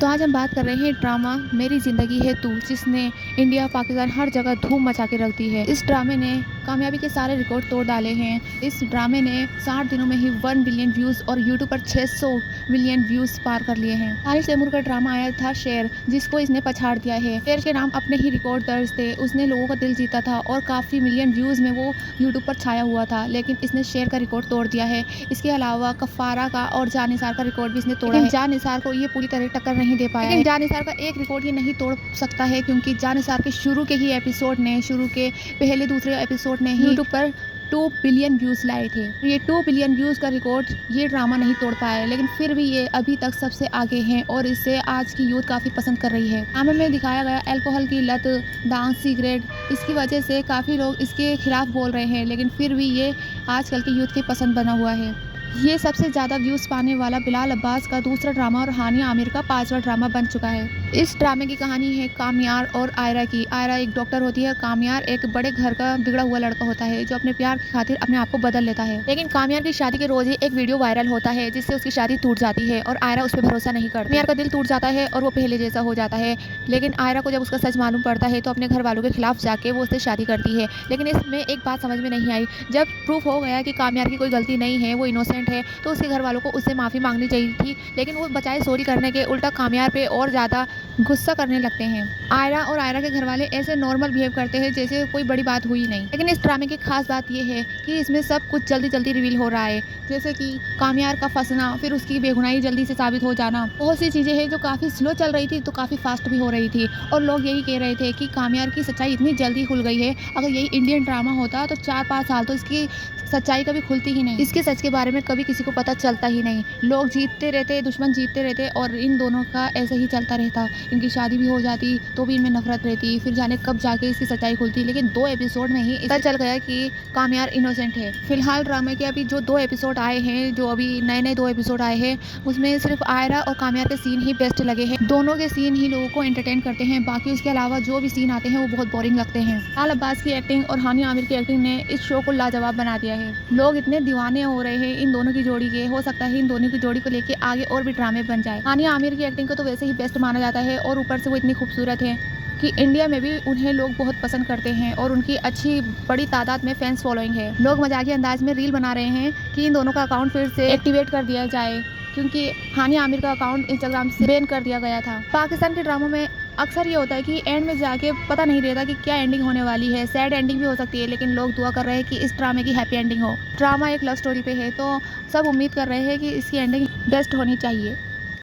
तो आज हम बात कर रहे हैं ड्रामा मेरी ज़िंदगी है तू, जिसने इंडिया पाकिस्तान हर जगह धूम मचा के रख दी है। इस ड्रामे ने कामयाबी के सारे रिकॉर्ड तोड़ डाले हैं। इस ड्रामे ने 60 दिनों में ही 1 बिलियन व्यूज़ और यूट्यूब पर 600 मिलियन व्यूज़ पार कर लिए हैं। हारिस तैमूर का ड्रामा आया था शेर, जिसको इसने पछाड़ दिया है। शेर के नाम अपने ही रिकॉर्ड दर्ज थे, उसने लोगों का दिल जीता था और काफ़ी मिलियन व्यूज़ में वो यूट्यूब पर छाया हुआ था, लेकिन इसने शेर का रिकॉर्ड तोड़ दिया है। इसके अलावा कफ़ारा का और जान निसार का रिकॉर्ड भी इसने तोड़ा है। जान निसार को ये पूरी तरह टक्कर नहीं दे पाया है। जान निसार का एक रिकॉर्ड ये नहीं तोड़ सकता है, क्योंकि जान निसार के शुरू के पहले दूसरे एपिसोड ने ही यूट्यूब पर 2 बिलियन व्यूज़ लाए थे। ये 2 बिलियन व्यूज़ का रिकॉर्ड ये ड्रामा नहीं तोड़ पाया है, लेकिन फिर भी ये अभी तक सबसे आगे हैं और इसे आज की यूथ काफ़ी पसंद कर रही है। ड्रामे में दिखाया गया अल्कोहल की लत, डांस, सिगरेट, इसकी वजह से काफ़ी लोग इसके खिलाफ बोल रहे हैं, लेकिन फिर भी ये आजकल की यूथ की पसंद बना हुआ है। ये सबसे ज़्यादा व्यूज़ पाने वाला बिलाल अब्बास का दूसरा ड्रामा और हानिया आमिर का 5वां ड्रामा बन चुका है। इस ड्रामे की कहानी है कामयार और आयरा की। आयरा एक डॉक्टर होती है, कामयार एक बड़े घर का बिगड़ा हुआ लड़का होता है जो अपने प्यार की खातिर अपने आप को बदल लेता है। लेकिन कामयार की शादी के रोज ही एक वीडियो वायरल होता है, जिससे उसकी शादी टूट जाती है और आयरा उस पर भरोसा नहीं करती। कामयार का दिल टूट जाता है और वो पहले जैसा हो जाता है, लेकिन आयरा को जब उसका सच मालूम पड़ता है तो अपने घर वालों के खिलाफ जाके वो उससे शादी करती है। लेकिन इसमें एक बात समझ में नहीं आई, जब प्रूफ हो गया कि कामयार की कोई गलती नहीं है, वो इनोसेंट है, तो उसके घर वालों को उससे माफ़ी मांगनी चाहिए थी, लेकिन वो बजाय सॉरी करने के उल्टा कामयार पे और ज़्यादा गुस्सा करने लगते हैं। आयरा और आयरा के घर वाले ऐसे नॉर्मल बिहेव करते हैं जैसे कोई बड़ी बात हुई नहीं। लेकिन इस ड्रामे की खास बात यह है कि इसमें सब कुछ जल्दी जल्दी रिवील हो रहा है, जैसे कि कामयार का फंसना, फिर उसकी बेगुनाही जल्दी से साबित हो जाना। बहुत सी चीज़ें हैं जो काफ़ी स्लो चल रही थी तो काफ़ी फास्ट भी हो रही थी, और लोग यही कह रहे थे कि कामयार की सच्चाई इतनी जल्दी खुल गई है, अगर यही इंडियन ड्रामा होता तो 4-5 साल तो इसकी सच्चाई कभी खुलती ही नहीं, इसके सच के बारे में कभी किसी को पता चलता ही नहीं। लोग जीतते रहते, दुश्मन जीतते रहते और इन दोनों का ऐसे ही चलता रहता। इनकी शादी भी हो जाती तो भी इनमें नफरत रहती, फिर जाने कब जाके इसकी सच्चाई खुलती। लेकिन 2 एपिसोड में ही पता चल गया कि कामयार इनोसेंट है। फिलहाल ड्रामे के अभी जो 2 एपिसोड आए हैं, जो अभी नए 2 एपिसोड आए हैं, उसमें सिर्फ आयरा और कामयार के सीन ही बेस्ट लगे हैं। दोनों के सीन ही लोगों को एंटरटेन करते हैं, बाकी उसके अलावा जो भी सीन आते हैं वो बहुत बोरिंग लगते हैं। बिलाल अब्बास की एक्टिंग और हानिया आमिर की एक्टिंग ने इस शो को लाजवाब बना दिया है। लोग इतने दीवाने हो रहे हैं इन दोनों की जोड़ी के, हो सकता है इन दोनों की जोड़ी को लेके आगे और भी ड्रामे बन जाए। हानिया आमिर की एक्टिंग को तो वैसे ही बेस्ट माना जाता है, और ऊपर से वो इतनी खूबसूरत है कि इंडिया में भी उन्हें लोग बहुत पसंद करते हैं और उनकी अच्छी बड़ी तादाद में फैंस फॉलोइंग है। लोग मजाकिया अंदाज में रील बना रहे हैं कि इन दोनों का अकाउंट फिर से एक्टिवेट कर दिया जाए, क्योंकि हानिया आमिर का अकाउंट इंस्टाग्राम से बैन कर दिया गया था। पाकिस्तान के ड्रामों में अक्सर ये होता है कि एंड में जाके पता नहीं रहता कि क्या एंडिंग होने वाली है। सैड एंडिंग भी हो सकती है, लेकिन लोग दुआ कर रहे हैं कि इस ड्रामे की हैप्पी एंडिंग हो। ड्रामा एक लव स्टोरी पे है, तो सब उम्मीद कर रहे हैं कि इसकी एंडिंग बेस्ट होनी चाहिए।